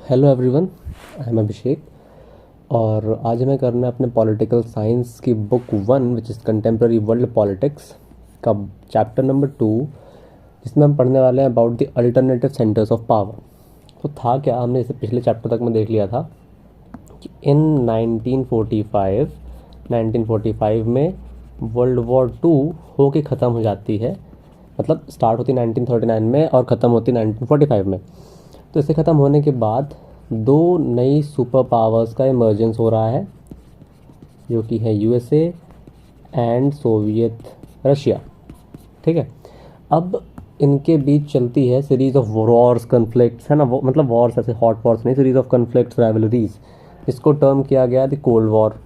Hello everyone, I am अभिषेक। और आज हमें करना है अपने पॉलिटिकल साइंस की book 1 which is contemporary world politics का चैप्टर नंबर 2, जिसमें हम पढ़ने वाले हैं about the alternative centres of power. तो था क्या, हमने इसे पिछले चैप्टर तक में देख लिया था कि इन 1945 में वर्ल्ड वॉर 2 हो के ख़त्म हो जाती है। मतलब स्टार्ट होती 1939 में और ख़त्म होती 1945 में। तो इसे ख़त्म होने के बाद दो नई सुपर पावर्स का इमर्जेंस हो रहा है, जो कि है यूएसए एंड सोवियत रशिया। ठीक है, अब इनके बीच चलती है सीरीज ऑफ वॉर्स, कन्फ्लिक्ट्स, है ना। वो मतलब वॉर्स ऐसे हॉट वॉर्स नहीं, सीरीज ऑफ कन्फ्लिक्ट्स, राइवलरीज। इसको टर्म किया गया द कोल्ड वॉर।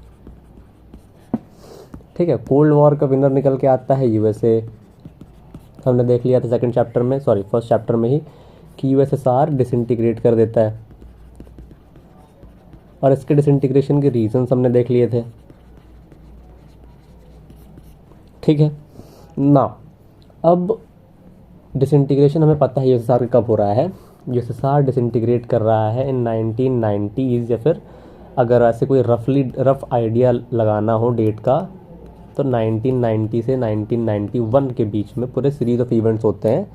ठीक है, कोल्ड वॉर का विनर निकल के आता है यूएसए। हमने देख लिया था सेकंड चैप्टर में, सॉरी फर्स्ट चैप्टर में ही, कि यूएसएसआर डिसइंटीग्रेट कर देता है। और इसके डिसइंटीग्रेशन के रीजंस हमने देख लिए थे। ठीक है ना। अब डिसइंटीग्रेशन हमें पता है यूएसएसआर कब हो रहा है। यूएसएसआर डिसइंटीग्रेट कर रहा है इन 1990s, या फिर अगर ऐसे कोई रफ आइडिया लगाना हो डेट का, तो 1990 से 1991 के बीच में पूरे सीरीज ऑफ इवेंट्स होते हैं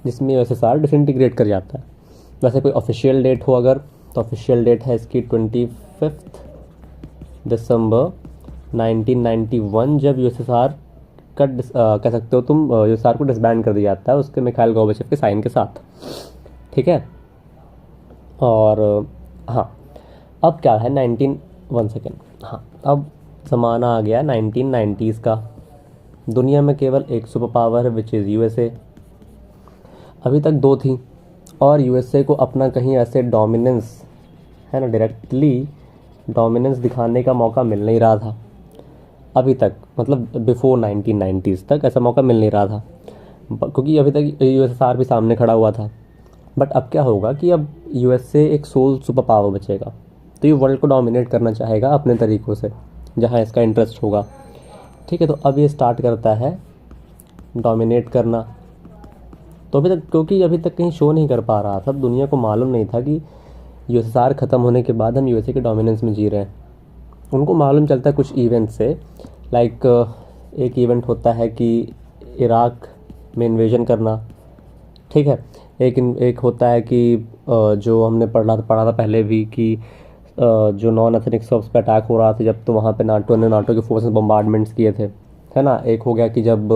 जिसमें यूएसएसआर डिसइंटीग्रेट कर जाता है। वैसे कोई ऑफिशियल डेट हो अगर, तो ऑफिशियल डेट है इसकी 25 दिसंबर 1991, जब यूएसएसआर का कह सकते हो तुम, यूएसएसआर को डिसबैंड कर दिया जाता है उसके मिखाइल गोर्बाचेव के साइन के साथ। ठीक है। और हाँ, अब क्या है 1 सेकेंड, हाँ, अब ज़माना आ गया 1990s का। दुनिया में केवल एक सुपर पावर है विच इज़ यूएसए। अभी तक दो थी, और यूएसए को अपना कहीं ऐसे डोमिनेंस, है ना, डायरेक्टली डोमिनेंस दिखाने का मौका मिल नहीं रहा था अभी तक। मतलब बिफोर 1990s तक ऐसा मौका मिल नहीं रहा था, क्योंकि अभी तक यूएसएसआर भी सामने खड़ा हुआ था। बट अब क्या होगा कि अब यूएसए एक सोल सुपर पावर बचेगा, तो ये वर्ल्ड को डोमिनेट करना चाहेगा अपने तरीक़ों से, जहाँ इसका इंटरेस्ट होगा। ठीक है, तो अब ये स्टार्ट करता है डोमिनेट करना। तो अभी तक, क्योंकि अभी तक कहीं शो नहीं कर पा रहा था, दुनिया को मालूम नहीं था कि यूएसएसआर ख़त्म होने के बाद हम यूएसए के डोमिनेंस में जी रहे हैं। उनको मालूम चलता है कुछ इवेंट से, लाइक एक इवेंट होता है कि इराक में इन्वेजन करना। ठीक है, एक होता है कि जो हमने पढ़ा था पहले भी, कि जो नॉन एथनिक सर्ब्स पे अटैक हो रहा था जब, तो वहाँ पे नाटो के फोर्सेस बम्बार्डमेंट्स किए थे, है ना। एक हो गया कि जब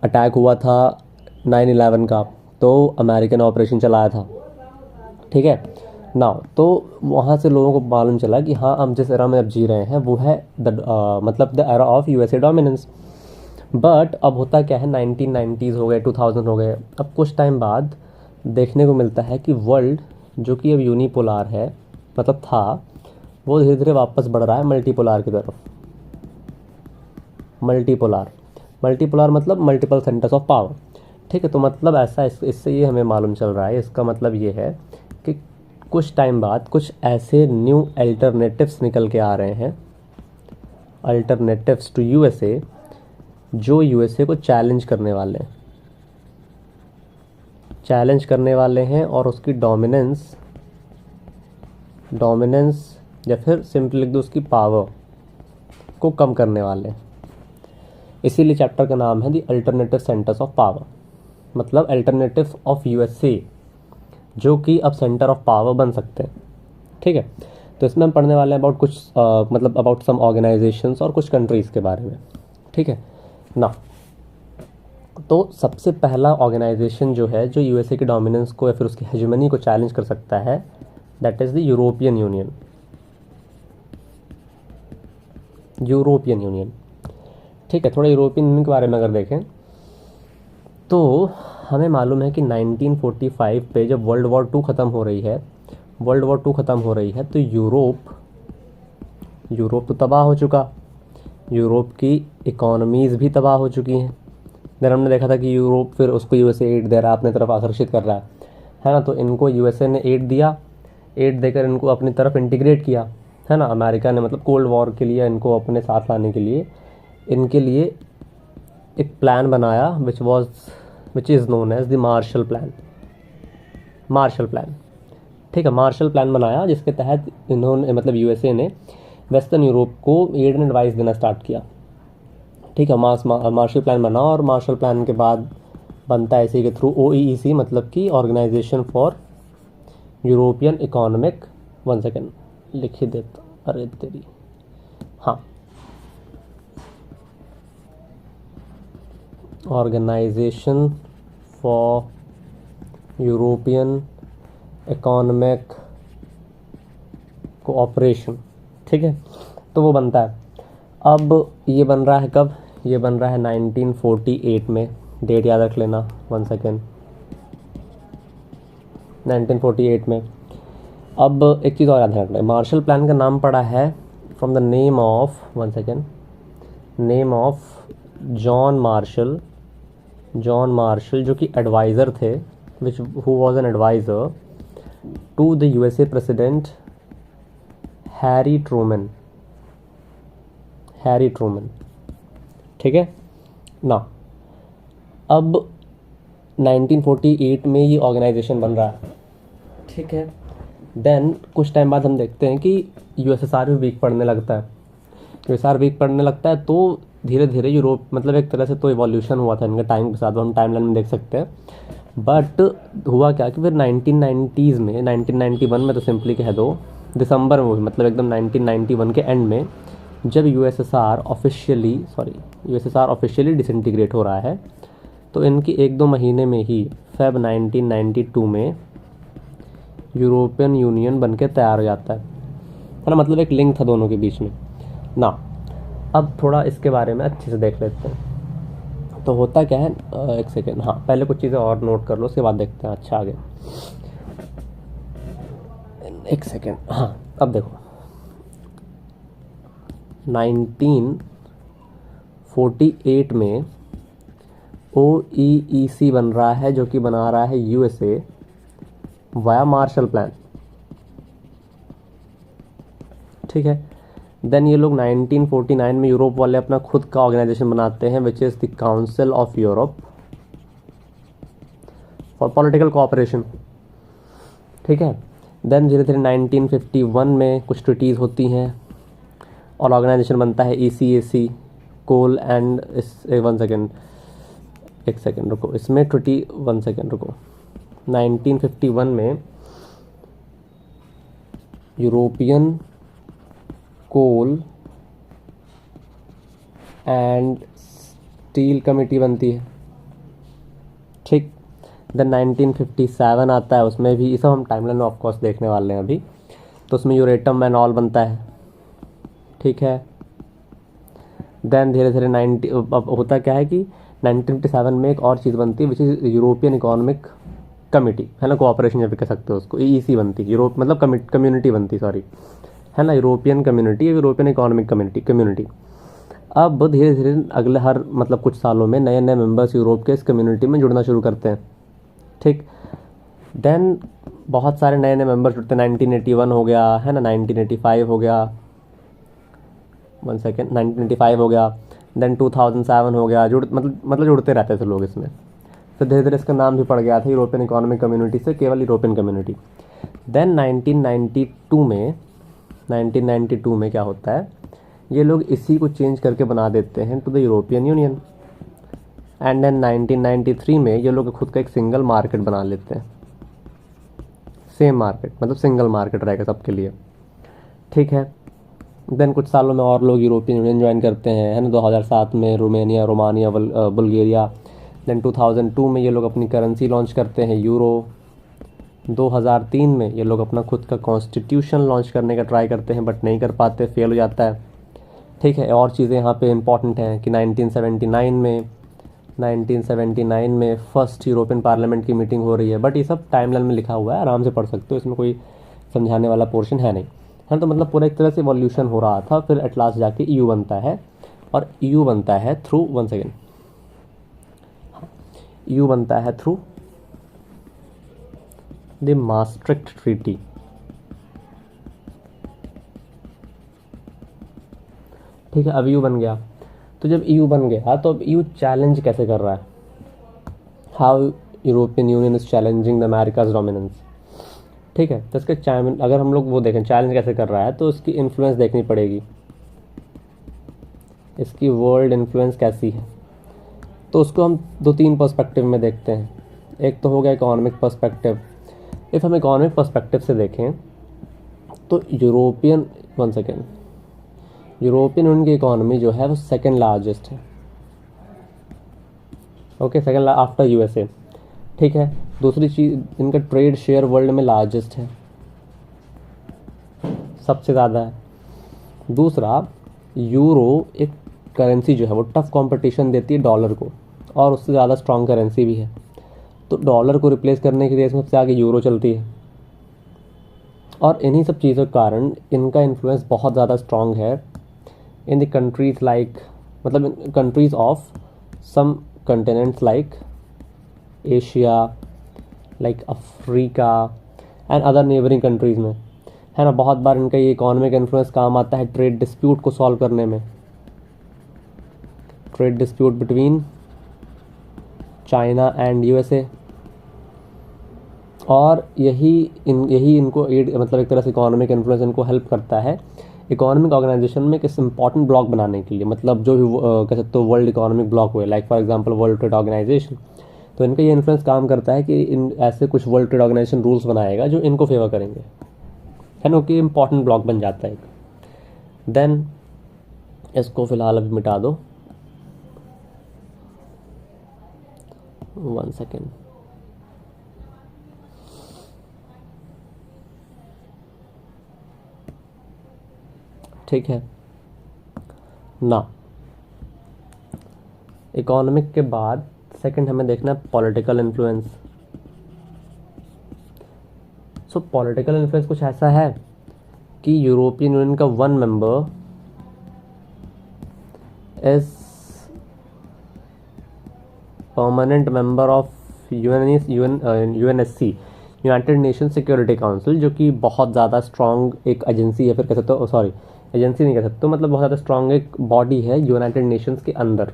अटैक हुआ था 9/11 का, तो अमेरिकन ऑपरेशन चलाया था। ठीक है ना। तो वहाँ से लोगों को मालूम चला कि हाँ, हम जिस एरा में अब जी रहे हैं वो है मतलब the era of USA dominance. But अब होता क्या है, 1990s हो गए, 2000 हो गए। अब कुछ टाइम बाद देखने को मिलता है कि वर्ल्ड, जो कि अब यूनिपोलार है, मतलब था, वो धीरे धीरे वापस बढ़ रहा है मल्टीपोलार की तरफ। मल्टीपोलार मतलब मल्टीपल सेंटर्स ऑफ पावर। ठीक है, तो मतलब ऐसा, इससे ये हमें मालूम चल रहा है, इसका मतलब ये है कि कुछ टाइम बाद कुछ ऐसे न्यू अल्टरनेटिव्स निकल के आ रहे हैं, अल्टरनेटिव्स टू यूएसए, जो यूएसए को चैलेंज करने वाले हैं और उसकी डोमिनेंस या फिर सिंपली लिख दो उसकी पावर को कम करने वाले हैं। इसीलिए चैप्टर का नाम है the alternative centres of power, मतलब अल्टरनेटिव ऑफ यूएसए, जो कि अब सेंटर ऑफ पावर बन सकते हैं। ठीक है, तो इसमें हम पढ़ने वाले हैं अबाउट कुछ मतलब अबाउट सम ऑर्गेनाइजेशंस और कुछ कंट्रीज़ के बारे में। ठीक है ना। तो सबसे पहला ऑर्गेनाइजेशन जो है, जो यूएसए की डोमिनेंस को या फिर उसकी हेजेमनी को चैलेंज कर सकता है, that is the European union. ठीक है, थोड़ा यूरोपियन यूनियन के बारे में अगर देखें तो हमें मालूम है कि 1945 पे जब वर्ल्ड वॉर 2 ख़त्म हो रही है, तो यूरोप तो तबाह हो चुका, यूरोप की इकोनॉमीज़ भी तबाह हो चुकी हैं। देन हमने देखा था कि यूरोप फिर उसको यूएसए एड दे रहा है, अपनी तरफ आकर्षित कर रहा है ना। तो इनको यूएसए ने एड दिया, एड देकर इनको अपनी तरफ इंटीग्रेट किया, है ना। अमेरिका ने, मतलब कोल्ड वॉर के लिए इनको अपने साथ लाने के लिए, इनके लिए एक प्लान बनाया which is known as the Marshall plan. ठीक है, मार्शल प्लान बनाया जिसके तहत इन्होंने मतलब यूएसए ने वेस्टर्न यूरोप को एड एंड एडवाइस देना स्टार्ट किया। ठीक है, मार्शल प्लान बना और मार्शल प्लान के बाद बनता है इसी के थ्रू OEEC, मतलब कि organisation for European economic, 1 second लिख ही देता, अरे तेरी, हाँ, organisation for European economic cooperation. ठीक है, तो वो बनता है। अब ये बन रहा है कब? ये बन रहा है 1948 में, डेट याद रख लेना, 1 सेकेंड, 1948 में। अब एक चीज़ और याद रखना है, मार्शल प्लान का नाम पड़ा है from the name of, 1 second, name of John Marshall, John Marshall जो कि एडवाइज़र थे, which who was an adviser to the USA president Harry Truman, Harry Truman. ठीक है ना, अब 1948 में ये ऑर्गेनाइजेशन बन रहा है। ठीक है, देन कुछ टाइम बाद हम देखते हैं कि यूएसएसआर भी वीक पड़ने लगता है। यूएसएसआर वीक पड़ने लगता है तो धीरे धीरे यूरोप, मतलब एक तरह से तो इवोल्यूशन हुआ था इनके टाइम के साथ, वो हम टाइमलाइन में देख सकते हैं। बट हुआ क्या कि फिर 1990s में, 1991 में तो सिंपली कह दो दिसंबर में, मतलब एकदम 1991 के एंड में, जब यूएसएसआर ऑफिशियली डिसइंटीग्रेट हो रहा है, तो इनकी 1-2 महीने में ही फेब 1992 में यूरोपियन यूनियन बनके तैयार हो जाता है ना, मतलब एक लिंक था दोनों के बीच में ना। अब थोड़ा इसके बारे में अच्छे से देख लेते हैं। तो होता क्या है, एक सेकेंड, हाँ पहले कुछ चीज़ें और नोट कर लो, उसके बाद देखते हैं। अच्छा आगे, एक सेकेंड, हाँ अब देखो 1948 में OEEC बन रहा है, जो कि बना रहा है यूएसए वाया मार्शल प्लान। ठीक है, देन ये लोग 1949 में यूरोप वाले अपना खुद का ऑर्गेनाइजेशन बनाते हैं, विच is the council of Europe for political cooperation. ठीक है, देन धीरे धीरे 1951 में कुछ ट्रीटीज़ होती हैं और ऑर्गेनाइजेशन बनता है ECAC, कोल एंड, 1 सेकेंड, एक सेकेंड रुको, इसमें ट्रीटी, 1 सेकेंड रुको, 1951 में European coal and steel committee बनती है। ठीक, देन 1957 आता है, उसमें भी ये सब हम टाइमलाइन में ऑफकोर्स देखने वाले हैं अभी, तो उसमें यूरेटम एंड ऑल बनता है। ठीक है, देन धीरे धीरे 90, अब होता क्या है कि 1957 में एक और चीज़ बनती है, which is European economic committee, है ना, कोऑपरेशन जब भी कह सकते हो उसको, EEC बनती है, यूरोप मतलब कम्युनिटी बनती, सॉरी, है ना, European community, European economic community. अब धीरे धीरे अगले हर मतलब कुछ सालों में नए नए मेंबर्स यूरोप के इस कम्युनिटी में जुड़ना शुरू करते हैं। ठीक, देन बहुत सारे नए नए मेंबर्स जुड़ते हैं, 1981 हो गया, है ना, 1985 हो गया, 1 सेकेंड, 1995 हो गया, देन 2007 हो गया, मतलब जुड़ते रहते थे लोग इसमें। फिर धीरे धीरे इसका नाम भी पड़ गया था यूरोपियन इकोनॉमिक कम्युनिटी से केवल यूरोपियन कम्युनिटी। देन 1992 में क्या होता है, ये लोग इसी को चेंज करके बना देते हैं to the European Union. And then 1993 में ये लोग खुद का एक सिंगल मार्केट बना लेते हैं, सेम मार्केट, मतलब सिंगल मार्केट रहेगा सबके लिए। ठीक है, देन कुछ सालों में और लोग यूरोपियन यूनियन ज्वाइन करते हैं, है ना, 2007 में रोमानिया, बुल्गारिया। देन 2002 में ये लोग अपनी करेंसी लॉन्च करते हैं, यूरो। 2003 में ये लोग अपना खुद का कॉन्स्टिट्यूशन लॉन्च करने का ट्राई करते हैं, बट नहीं कर पाते, फेल हो जाता है। ठीक है, और चीज़ें यहाँ पे इंपॉर्टेंट हैं कि 1979 में फर्स्ट यूरोपियन पार्लियामेंट की मीटिंग हो रही है, बट ये सब टाइमलाइन में लिखा हुआ है, आराम से पढ़ सकते हो, इसमें कोई समझाने वाला पोर्शन है नहीं, है। तो मतलब पूरा एक तरह से इवोल्यूशन हो रहा था, फिर एट लास्ट जाके EU बनता है, और EU बनता है थ्रू, 1 सेकेंड, EU बनता है थ्रू द maastricht ट्रीटी। ठीक है, अब EU बन गया, तो जब EU बन गया तो अब EU चैलेंज कैसे कर रहा है, how European Union is challenging the America's dominance. ठीक है। तो इसके अगर हम लोग वो देखें चैलेंज कैसे कर रहा है, तो इसकी इन्फ्लुएंस देखनी पड़ेगी, इसकी वर्ल्ड इन्फ्लुएंस कैसी है। तो उसको हम 2-3 पर्सपेक्टिव में देखते हैं। एक तो हो गया इकोनॉमिक पर्सपेक्टिव। इफ़ हम इकोनॉमिक पर्सपेक्टिव से देखें तो यूरोपियन यूनियन की इकोनॉमी जो है वो सेकंड लार्जेस्ट है। Okay, second after USA. ठीक है। दूसरी चीज़, इनका ट्रेड शेयर वर्ल्ड में लार्जेस्ट है, सबसे ज़्यादा है। दूसरा, यूरो एक करेंसी जो है वो टफ कंपटीशन देती है डॉलर को, और उससे ज़्यादा स्ट्रॉन्ग करेंसी भी है। तो डॉलर को रिप्लेस करने के लिए इसमें सबसे आगे यूरो चलती है। और इन्हीं सब चीज़ों के कारण इनका इन्फ्लुएंस बहुत ज़्यादा स्ट्रॉन्ग है इन द कंट्रीज लाइक, मतलब countries of some continents like Asia, like Africa and other neighbouring countries में, है ना। बहुत बार इनका ये इकोनॉमिक इन्फ्लुएंस काम आता है ट्रेड डिस्प्यूट को सॉल्व करने में, trade dispute between China and USA. और यही इनको एड, मतलब एक तरह से इकोनॉमिक इन्फ्लुएंस इनको हेल्प करता है इकोनॉमिक ऑर्गेनाइजेशन में किस इंपॉर्टेंट ब्लॉक बनाने के लिए, मतलब जो भी कह सकते हो वर्ल्ड इकोनॉमिक ब्लॉक हुए, like for example world trade organisation. तो इनका ये इन्फ्लुएंस काम करता है कि इन ऐसे कुछ वर्ल्ड ट्रेड ऑर्गेनाइजेशन रूल्स बनाएगा जो इनको फेवर करेंगे, है ना, कि इंपॉर्टेंट ब्लॉक बन जाता है। देन इसको फिलहाल अभी मिटा दो, 1 सेकेंड। ठीक है ना। इकोनॉमिक के बाद सेकंड हमें देखना है पॉलिटिकल इन्फ्लुएंस। सो पॉलिटिकल इन्फ्लुएंस कुछ ऐसा है कि यूरोपियन यूनियन का 1 member is permanent member of UNSC, United nation security council, जो कि बहुत ज़्यादा स्ट्रॉन्ग एक एजेंसी है, फिर कह सकते हो, सॉरी एजेंसी नहीं कह सकते, मतलब बहुत ज़्यादा स्ट्रॉन्ग एक बॉडी है यूनाइटेड नेशंस के अंदर।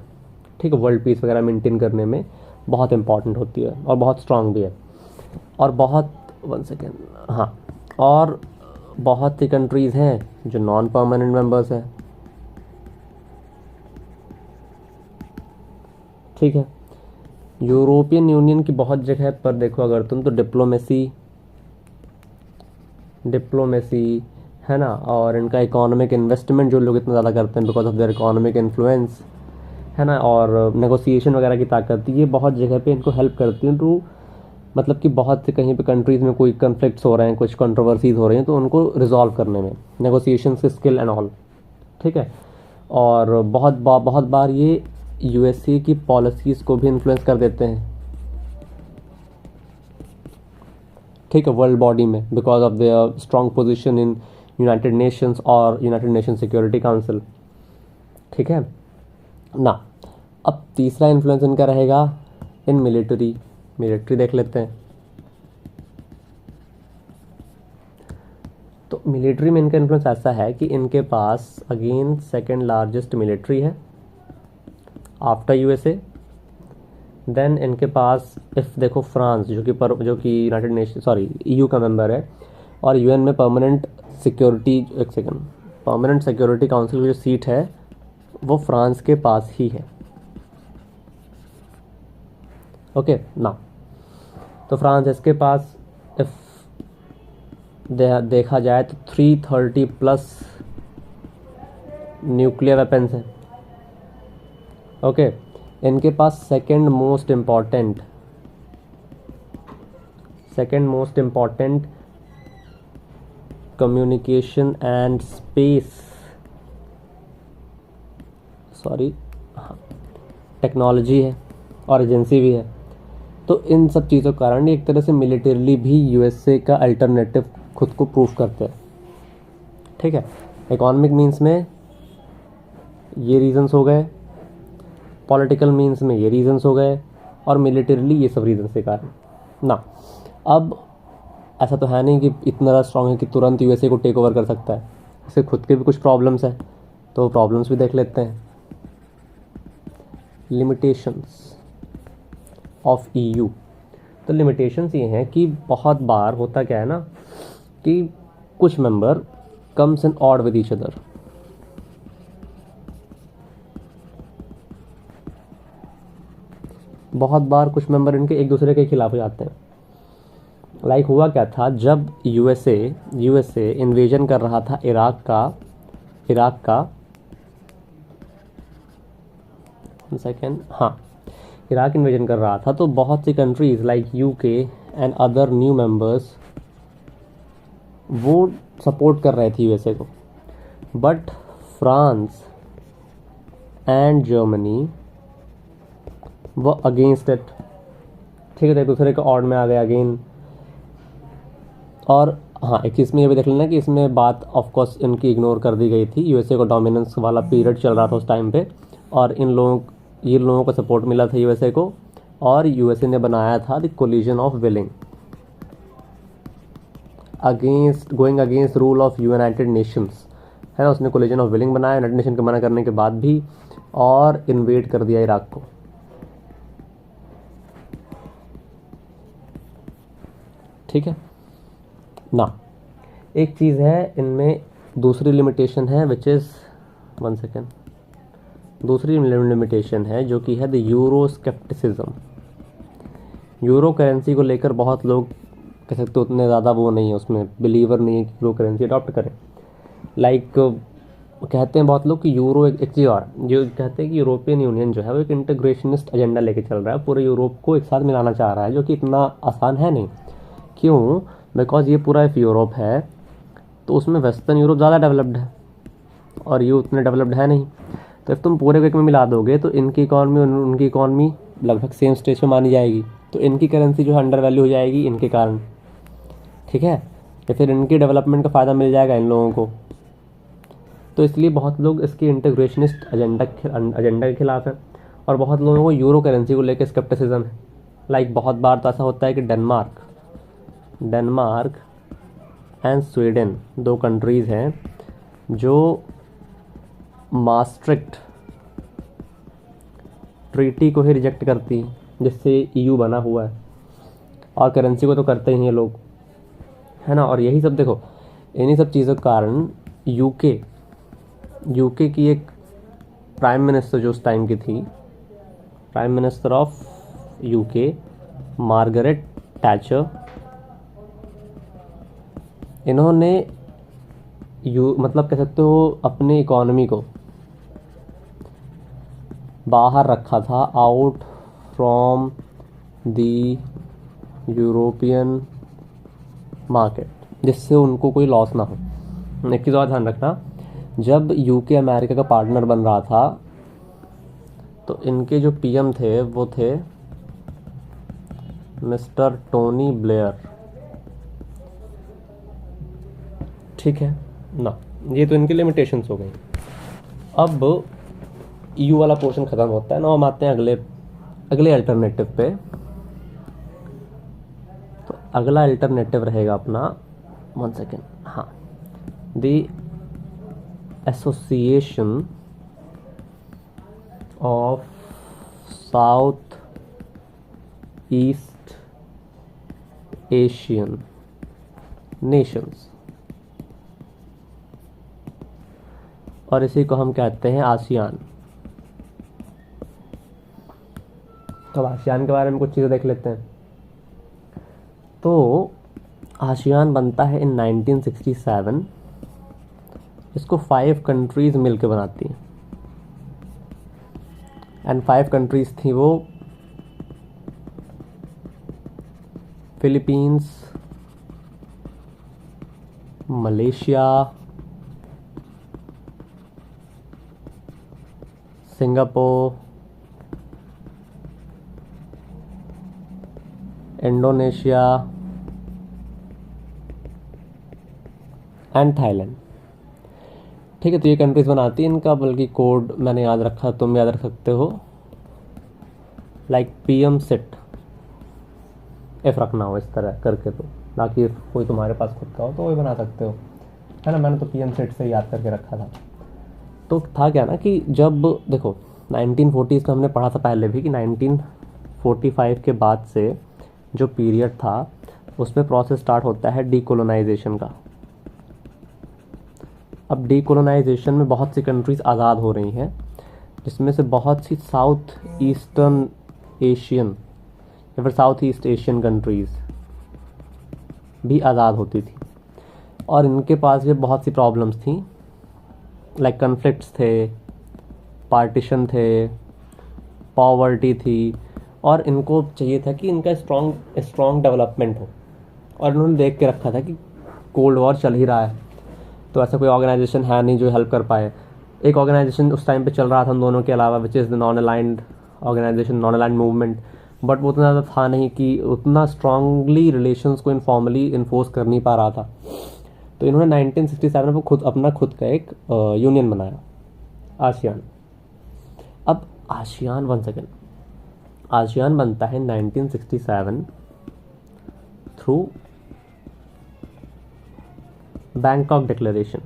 ठीक है, वर्ल्ड पीस वगैरह मेंटेन करने में बहुत इंपॉर्टेंट होती है और बहुत स्ट्रॉन्ग भी है। और बहुत 1 सेकेंड, हाँ, और बहुत सी कंट्रीज़ हैं जो नॉन परमानेंट मेंबर्स हैं। ठीक है। यूरोपियन यूनियन की बहुत जगह पर देखो अगर तुम, तो डिप्लोमेसी है ना, और इनका इकोनॉमिक इन्वेस्टमेंट जो लोग इतना ज़्यादा करते हैं because of their economic influence, है ना, और नेगोशिएशन वगैरह की ताकत, ये बहुत जगह पे इनको हेल्प करती है टू, मतलब कि बहुत से कहीं पे कंट्रीज़ में कोई कन्फ्लिक्ट्स हो रहे हैं, कुछ कंट्रोवर्सीज हो रही हैं, तो उनको रिजॉल्व करने में नेगोशिएशन से स्किल एंड ऑल। ठीक है। और बहुत बार ये यूएसए की पॉलिसीज़ को भी इन्फ्लुएंस कर देते हैं। ठीक है, वर्ल्ड बॉडी में because of their strong position in United Nations और यूनाइटेड नेशन सिक्योरिटी काउंसिल। ठीक है ना। अब तीसरा इन्फ्लुएंस इनका रहेगा इन मिलिट्री देख लेते हैं। तो मिलिट्री में इनका इन्फ्लुएंस ऐसा है कि इनके पास अगेन सेकंड लार्जेस्ट मिलिट्री है आफ्टर यूएसए। देन इनके पास इफ़ देखो फ्रांस जो कि यूनाइटेड नेशन, सॉरी ईयू का मेंबर है, और यूएन में परमानेंट सिक्योरिटी काउंसिल की जो सीट है वो फ्रांस के पास ही है। ओके ना। तो फ्रांस इसके पास इफ देखा जाए तो 330+ न्यूक्लियर वेपन्स हैं। ओके। इनके पास second most important communication and space, technology है और एजेंसी भी है। तो इन सब चीज़ों के कारण एक तरह से मिलिटरीली भी यूएसए का अल्टरनेटिव खुद को प्रूव करते हैं। ठीक है। इकोनॉमिक मीन्स में ये रीजंस हो गए, पॉलिटिकल मीन्स में ये रीजंस हो गए, और मिलिटरीली ये सब रीजंस के कारण ना। अब ऐसा तो है नहीं कि इतना ज़्यादा स्ट्रॉन्ग है कि तुरंत यूएसए को टेक ओवर कर सकता है, इसके खुद के भी कुछ प्रॉब्लम्स हैं, तो प्रॉब्लम्स भी देख लेते हैं। Limitations of EU. तो लिमिटेशंस ये हैं कि बहुत बार होता क्या है ना कि कुछ member comes in odd with each other. बहुत बार कुछ मेंबर इनके एक दूसरे के खिलाफ हो जाते हैं। लाइक हुआ क्या था, जब यूएसए इन्वेजन कर रहा था इराक का सेकेंड, हाँ, इराक इन्वेजन कर रहा था, तो बहुत सी countries like UK and other new members वो सपोर्ट कर रहे थे यूएसए को, बट फ्रांस एंड जर्मनी वो अगेंस्ट इट। ठीक है, तो एक दूसरे के ऑड में आ गए अगेन। और हाँ, एक चीज़ में ये भी देख लेना कि इसमें बात ऑफ कोर्स इनकी इग्नोर कर दी गई थी। यूएसए को डोमिनेंस वाला पीरियड चल रहा था उस टाइम पे, और इन लोगों को सपोर्ट मिला था यूएसए को, और यूएसए ने बनाया था the collision of willing going against rule of United Nations, है ना। उसने कोलिजन ऑफ विलिंग बनाया यूनाइटेड नेशन के मना करने के बाद भी, और इन्वेड कर दिया इराक को। ठीक है ना। एक चीज़ है इनमें, दूसरी लिमिटेशन है विच इज़ वन सेकेंड, दूसरी लिमिटेशन है जो कि है the euro scepticism. Euro currency को लेकर बहुत लोग कह सकते हो उतने ज़्यादा वो नहीं है, उसमें बिलीवर नहीं है कि यूरो करेंसी अडॉप्ट करें। लाइक कहते हैं बहुत लोग कि यूरो एक चीज़, और जो कहते हैं कि यूरोपियन यूनियन जो है वो एक इंटीग्रेशनिस्ट एजेंडा लेके चल रहा है, पूरे यूरोप को एक साथ मिलाना चाह रहा है, जो कि इतना आसान है नहीं। क्यों? बिकॉज ये पूरा एक यूरोप है, तो उसमें वेस्टर्न यूरोप ज़्यादा डेवलप्ड है और ये उतने डेवलप्ड है नहीं। तो if तुम पूरे एक में मिला दोगे तो इनकी इकॉनमी उनकी इकॉनमी लगभग सेम स्टेज पे मानी जाएगी, तो इनकी करेंसी जो है अंडर वैल्यू हो जाएगी इनके कारण। ठीक है, या फिर इनकी डेवलपमेंट का फ़ायदा मिल जाएगा इन लोगों को। तो इसलिए बहुत लोग इसकी इंटीग्रेशनिस्ट एजेंडा के खिलाफ है, और बहुत लोगों को यूरो करेंसी को लेकर स्केप्टिसिज्म है। लाइक बहुत बार तो ऐसा होता है कि डेनमार्क एंड स्वीडन दो कंट्रीज़ हैं जो मास्ट्रिक्ट ट्रीटी को ही रिजेक्ट करती हैं, जिससे ईयू बना हुआ है, और करेंसी को तो करते ही हैं लोग, है ना। और यही सब देखो, इन्हीं सब चीज़ों के कारण यूके की एक प्राइम मिनिस्टर जो उस टाइम की थी, prime minister of UK Margaret Thatcher, इन्होंने मतलब कह सकते हो अपनी इकॉनमी को बाहर रखा था out from the European market, जिससे उनको कोई लॉस ना हो। एक चीज़ और ध्यान रखना, जब यूके अमेरिका का पार्टनर बन रहा था तो इनके जो पीएम थे वो थे मिस्टर टोनी ब्लेयर। ठीक है ना, ये तो इनकी लिमिटेशंस हो गई। अब ईयू वाला पोर्शन ख़त्म होता है ना, हम आते हैं अगले अल्टरनेटिव पे। तो अगला अल्टरनेटिव रहेगा अपना, वन सेकेंड, हाँ, the association of south east Asian Nations, और इसी को हम कहते हैं आसियान। तो आसियान के बारे में कुछ चीज़ें देख लेते हैं। तो आसियान बनता है इन 1967। इसको 5 कंट्रीज़ मिलकर बनाती हैं, एंड 5 कंट्रीज़ थी वो Philippines, Malaysia, Singapore, Indonesia and Thailand. ठीक है, तो ये कंट्रीज बनाती हैं। इनका बल्कि कोड मैंने याद रखा, तुम याद रख सकते हो, लाइक PM सिट F रखना हो इस तरह करके, तो बाकी कोई तुम्हारे पास खुद का हो तो वही बना सकते हो, है ना। मैंने तो PM सिट से याद करके रखा था। तो था क्या ना कि जब देखो 1940s में हमने पढ़ा था पहले भी कि 1945 के बाद से जो पीरियड था उसमें प्रोसेस स्टार्ट होता है डीकोलोनाइजेशन का। अब डीकोलोनाइजेशन में बहुत सी कंट्रीज़ आज़ाद हो रही हैं, जिसमें से बहुत सी साउथ ईस्टर्न एशियन या फिर साउथ ईस्ट एशियन कंट्रीज़ भी आज़ाद होती थी, और इनके पास भी बहुत सी प्रॉब्लम्स थी, लाइक कन्फ्लिक्ट्स थे, पार्टीशन थे, पॉवर्टी थी, और इनको चाहिए था कि इनका स्ट्रॉन्ग डेवलपमेंट हो। और इन्होंने देख के रखा था कि कोल्ड वॉर चल ही रहा है, तो ऐसा कोई ऑर्गेनाइजेशन है नहीं जो हेल्प कर पाए। एक ऑर्गेनाइजेशन उस टाइम पे चल रहा था उन दोनों के अलावा, which is the non aligned organisation, non aligned movement, but वो उतना ज़्यादा था नहीं कि उतना स्ट्रांगली रिलेशंस को इनफॉर्मली इन्फोर्स कर नहीं पा रहा था। तो इन्होंने 1967 में खुद का एक यूनियन बनाया, आसियान। अब आसियान, वन सेकेंड, आसियान बनता है 1967 थ्रू बैंकॉक डिक्लेरेशन।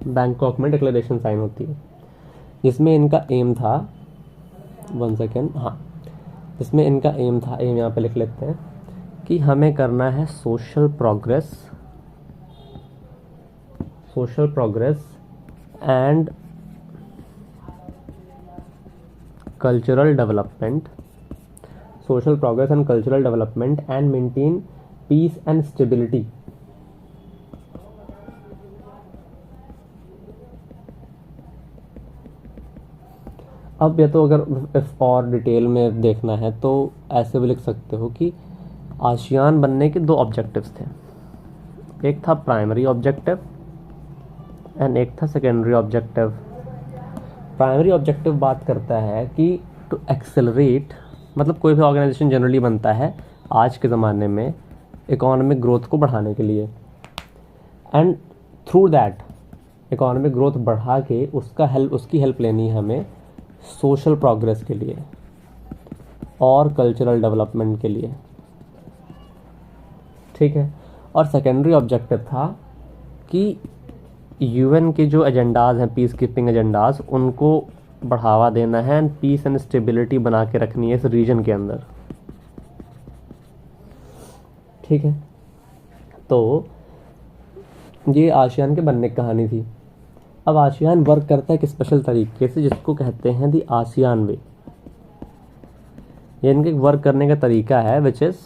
बैंकॉक में डिक्लेरेशन साइन होती है, जिसमें इनका एम था, वन सेकेंड, हाँ, जिसमें इनका एम था, एम यहाँ पे लिख लेते हैं, कि हमें करना है social progress and cultural development, and maintain piece and stability. अब या तो अगर इफ और डिटेल में देखना है तो ऐसे भी लिख सकते हो कि आसियान बनने के 2 ऑब्जेक्टिव्स थे, एक था प्राइमरी ऑब्जेक्टिव एंड एक था सेकेंडरी ऑब्जेक्टिव। प्राइमरी ऑब्जेक्टिव बात करता है कि टू एक्सेलरेट, मतलब कोई भी ऑर्गेनाइजेशन जनरली बनता है आज के ज़माने में इकोनॉमिक ग्रोथ को बढ़ाने के लिए, and through that economic growth बढ़ा के उसकी हेल्प लेनी है हमें सोशल प्रोग्रेस के लिए और कल्चरल डेवलपमेंट के लिए, ठीक है। और सेकेंडरी ऑब्जेक्टिव था कि यूएन के जो एजेंडाज हैं, पीस कीपिंग एजेंडाज, उनको बढ़ावा देना है एंड पीस एंड स्टेबिलिटी बना के रखनी है इस रीजन के अंदर, ठीक है। तो ये आसियान के बनने की कहानी थी। अब आसियान वर्क करता है एक स्पेशल तरीके से, जिसको कहते हैं दी आसियान वे। ये इनके वर्क करने का तरीका है विच इज़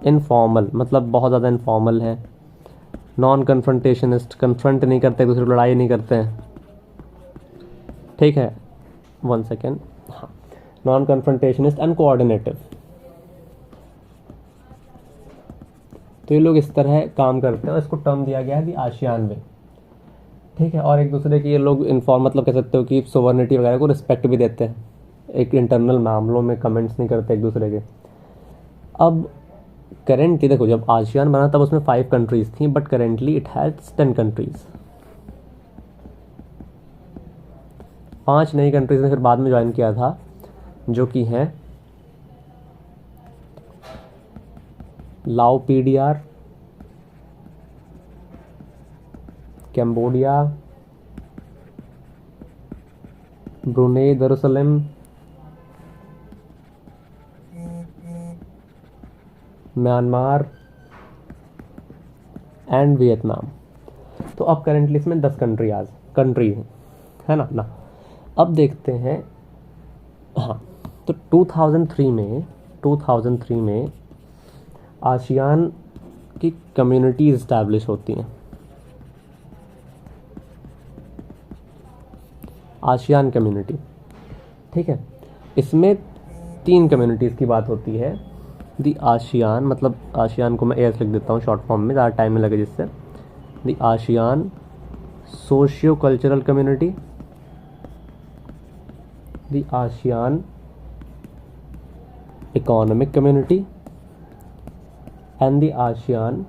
इनफॉर्मल, मतलब बहुत ज़्यादा इनफॉर्मल है, नॉन कन्फ्रंटेशनिस्ट, कन्फ्रंट नहीं करते, दूसरे लड़ाई नहीं करते हैं, ठीक है, वन सेकेंड, हाँ, नॉन कन्फ्रंटेशनिस्ट एंड कोऑर्डिनेटिव। तो ये लोग इस तरह काम करते हैं और इसको टर्म दिया गया है दी आसियान वे, ठीक है। और एक दूसरे की ये लोग इन्फॉर्म, मतलब कह सकते हो कि सोवर्निटी वगैरह को रिस्पेक्ट भी देते हैं, एक इंटरनल मामलों में कमेंट्स नहीं करते एक दूसरे के। अब करेंटली देखो, जब आसियान बना तब उसमें 5 कंट्रीज़ थी, but currently it has 10 countries. 5 नई कंट्रीज़ ने फिर बाद में ज्वाइन किया था, जो कि हैं Lao PDR, Cambodia, Brunei Darussalam, Myanmar and Vietnam. तो अब करेंटली इसमें 10 कंट्रीज हैं, है ना। अब देखते हैं, हाँ, तो 2003 में आसियान की कम्युनिटीज इस्टेब्लिश होती हैं, आसियान कम्युनिटी, ठीक है। इसमें 3 कम्युनिटीज़ की बात होती है। दी आसियान, मतलब आसियान को मैं एस लिख देता हूँ शॉर्ट फॉर्म में, ज़्यादा टाइम में लगे जिससे। The ASEAN socio cultural community, the ASEAN economic community and the ASEAN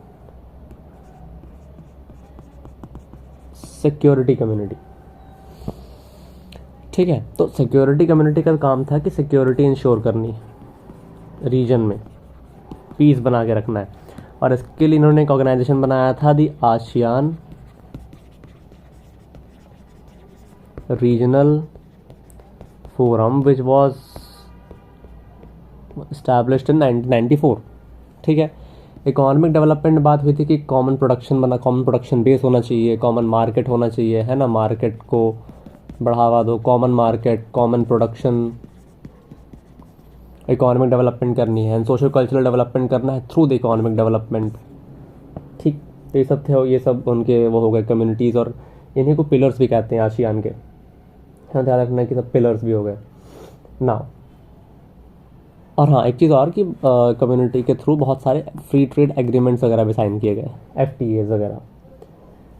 security community, ठीक है। तो सिक्योरिटी कम्युनिटी का काम था कि सिक्योरिटी इंश्योर करनी रीजन में, पीस बना के रखना है, और इसके लिए इन्होंने एक ऑर्गेनाइजेशन बनाया था, the ASEAN regional forum, which was established in 1994, ठीक है। इकोनॉमिक डेवलपमेंट बात हुई थी कि कॉमन प्रोडक्शन बेस होना चाहिए, कॉमन मार्केट होना चाहिए, है ना, मार्केट को बढ़ावा दो, common market, common production, economic development करनी है, सोशल कल्चरल डेवलपमेंट करना है थ्रू द इकोनॉमिक डेवलपमेंट। ठीक, तो ये सब थे, ये सब उनके वो हो गए कम्युनिटीज़, और इन्हीं को पिलर्स भी कहते हैं आसियान के, हाँ ध्यान रखना कि सब पिलर्स भी हो गए ना। और हाँ, एक चीज़ और कि कम्युनिटी के थ्रू बहुत सारे फ्री ट्रेड एग्रीमेंट्स वगैरह भी साइन किए गए, FTAs वगैरह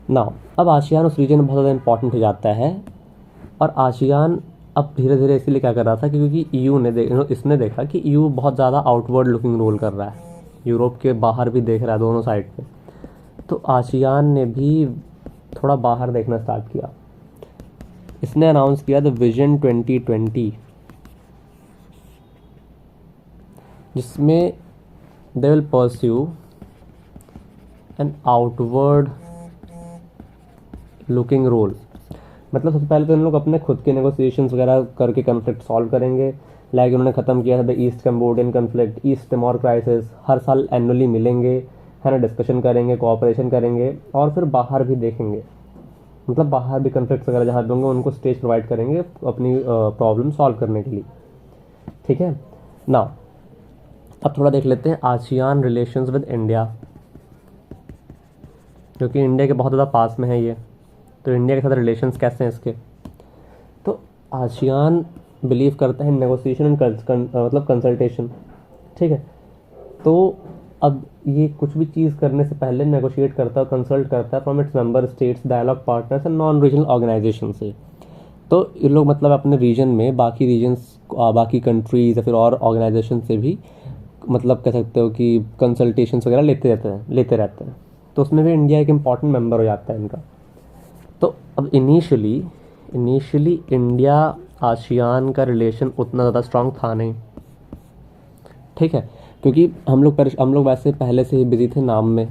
ना। अब आसियान उस रीजन में बहुत ज़्यादा इंपॉर्टेंट हो जाता है, और आसियान अब धीरे धीरे इसीलिए क्या कर रहा था क्योंकि इसने देखा कि EU बहुत ज़्यादा आउटवर्ड लुकिंग रोल कर रहा है, यूरोप के बाहर भी देख रहा है दोनों साइड पे। तो आसियान ने भी थोड़ा बाहर देखना स्टार्ट किया। इसने अनाउंस किया द विजन 2020, जिसमें they will pursue an outward looking role. मतलब सबसे पहले तो इन लोग अपने खुद के नेगोशिएशंस वगैरह करके कन्फ्लिक्ट सॉल्व करेंगे। लाइक उन्होंने ख़त्म किया था the east Cambodian conflict, East Timor crisis, हर साल एनुअली मिलेंगे, है ना, डिस्कशन करेंगे, कोऑपरेशन करेंगे, और फिर बाहर भी देखेंगे, मतलब बाहर भी कन्फ्लिक्ट वगैरह जहाँ होंगे उनको स्टेज प्रोवाइड करेंगे अपनी प्रॉब्लम सॉल्व करने के लिए। ठीक है ना। अब थोड़ा देख लेते हैं आसियान रिलेशंस विद इंडिया, क्योंकि इंडिया के बहुत ज़्यादा पास में है ये, तो इंडिया के साथ रिलेशंस कैसे हैं इसके। तो आसियान बिलीव करता है नेगोशिएशन एंड मतलब कंसल्टेशन। ठीक है, तो अब ये कुछ भी चीज़ करने से पहले नेगोशिएट करता है, कंसल्ट करता है from its member states, dialogue partners and non regional organisation से। तो ये लोग मतलब अपने रीजन में बाकी रीजन्स, बाकी कंट्रीज या फिर और ऑर्गेनाइजेशन से भी मतलब कह सकते हो कि कंसल्टेशंस वगैरह लेते रहते हैं। तो उसमें भी इंडिया एक इम्पॉर्टेंट मेंबर हो जाता है इनका। तो अब इनिशियली इंडिया आसियान का रिलेशन उतना ज़्यादा स्ट्रांग था नहीं। ठीक है, क्योंकि हम लोग वैसे पहले से ही बिजी थे नाम में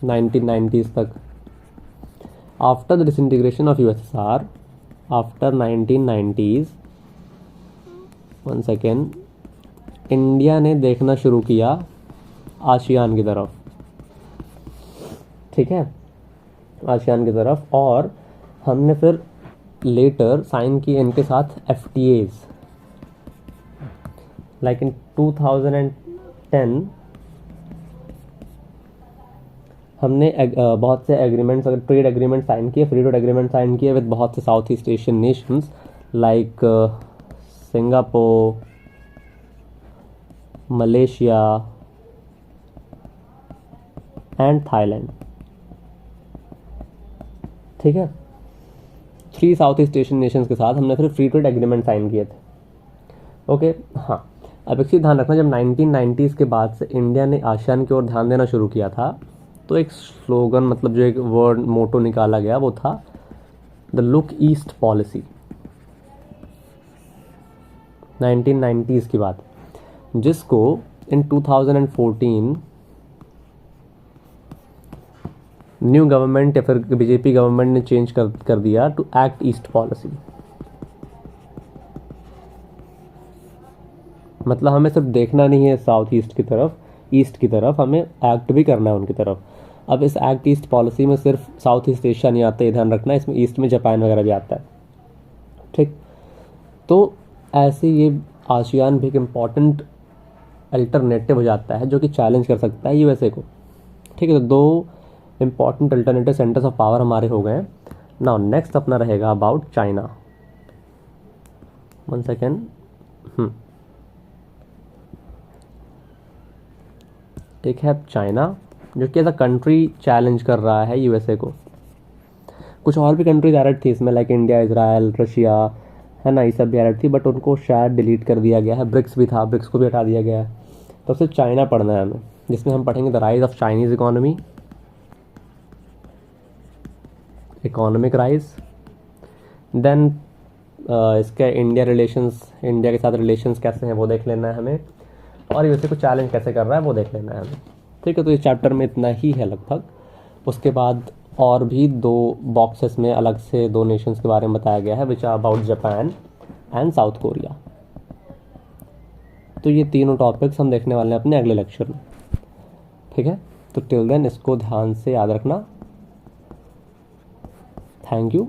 1990s तक। After the disintegration of USSR after 1990s, one second, India ने देखना शुरू किया आसियान की तरफ। ठीक है, आसियान की तरफ, और हमने फिर लेटर साइन किए इनके साथ FTAs। लाइक इन 2010 हमने बहुत से एग्रीमेंट्स, ट्रेड एग्रीमेंट साइन किए, फ्री ट्रेड एग्रीमेंट साइन किए विद बहुत से south east Asian Nations like Singapore, Malaysia and Thailand. ठीक है, 3 साउथ ईस्ट एशियन नेशंस के साथ हमने फिर फ्री ट्रेड एग्रीमेंट साइन किए थे। ओके, हाँ, अब एक चीज़ ध्यान रखना, जब 1990s के बाद से इंडिया ने आसियान की ओर ध्यान देना शुरू किया था, तो एक स्लोगन, मतलब जो एक वर्ड मोटो निकाला गया, वो था the look east policy. 1990s की बात, जिसको इन 2014 न्यू गवर्नमेंट या फिर BJP गवर्नमेंट ने चेंज कर दिया टू एक्ट ईस्ट पॉलिसी। मतलब हमें सिर्फ देखना नहीं है साउथ ईस्ट की तरफ हमें एक्ट भी करना है उनकी तरफ। अब इस एक्ट ईस्ट पॉलिसी में सिर्फ साउथ ईस्ट एशिया नहीं आता है, ध्यान रखना, इसमें ईस्ट में जापान वगैरह भी आता है। ठीक, तो ऐसे ये आसियान भी एक इम्पॉर्टेंट अल्टरनेटिव हो जाता है जो कि चैलेंज कर सकता है USA को। ठीक है, तो 2 important alternative centres of power हमारे हो गए। नाउ नेक्स्ट अपना रहेगा अबाउट चाइना। वन सेकेंड, ठीक है, चाइना जो कि एज अ कंट्री चैलेंज कर रहा है USA को। कुछ और भी कंट्रीज एडेड थी इसमें, लाइक इंडिया, इजराइल, रशिया, है ना, ये सब भी एडेड थी, बट उनको शायद डिलीट कर दिया गया है। ब्रिक्स भी था, ब्रिक्स को भी हटा दिया गया है। तो सिर्फ चाइना पढ़ना है हमें, जिसमें हम पढ़ेंगे the rise of Chinese economy, economic rise, then इसके इंडिया के साथ रिलेशंस कैसे हैं वो देख लेना है हमें, और USA को चैलेंज कैसे कर रहा है वो देख लेना है हमें। ठीक है, तो इस चैप्टर में इतना ही है लगभग। उसके बाद और भी 2 बॉक्सेस में अलग से 2 नेशंस के बारे में बताया गया है, which are about Japan and South Korea. तो ये तीनों टॉपिक्स हम देखने वाले हैं अपने अगले लेक्चर में। ठीक है, तो टिल देन इसको ध्यान से याद रखना। Thank you.